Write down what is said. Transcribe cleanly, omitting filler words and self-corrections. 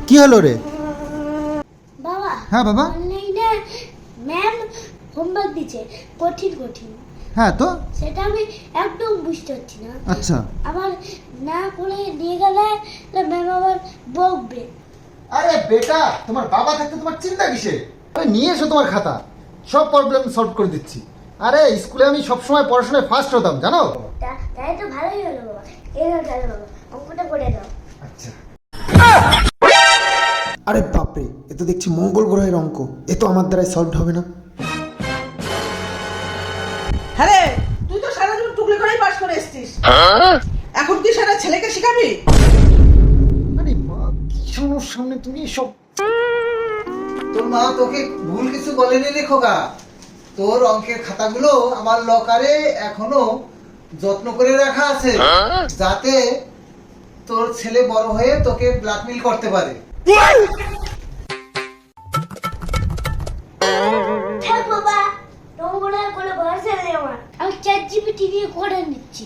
কি হলো রে? বাবা। হ্যাঁ বাবা। অনলাইনে ম্যাম হোমওয়ার্ক দিচ্ছে কঠিন কঠিন। হ্যাঁ তো সেটা আমি একদম বুঝতে পারছি না। আচ্ছা। আবার না করে নিয়ে গেলে ম্যাম আবার বকবে। আরে বেটা, তোমার বাবা থাকতে তোমার চিন্তা কিসে? ওই নিয়ে এসো তোমার খাতা, সব প্রবলেম সলভ করে দিচ্ছি। আরে স্কুলে আমি সবসময় পড়াশোনায় ফার্স্ট হতাম, জানো? তাই তো ভালোই হলো বাবা। এলো চলো বাবা, অঙ্কটা করে দাও। আচ্ছা। আরে বাপরে, এ তো দেখছি মঙ্গল গ্রহের অঙ্ক। এ তো আমার দ্বারাই সলভ হবে না। হ্যাঁ রে, তুই তো সারা জীবন টুকলি করেই পাস করে এসেছিস। এখন কি সারা ছেলেকে শেখাবি? আরে মা, কি সামনে তুমি সব। তোর মা তোকে ভুল কিছু বলেনি রে খোকা। তোর অঙ্কের খাতাগুলো আমার লকারে এখনো যত্ন করে রাখা আছে, যাতে তোর ছেলে বড় হয়ে তোকে ব্ল্যাকমেল করতে পারে। থাক বাবা, তোমার কোনো ভরসা নেই আমার। আমি চ্যাট জিপিটি দিয়ে করে নিচ্ছি।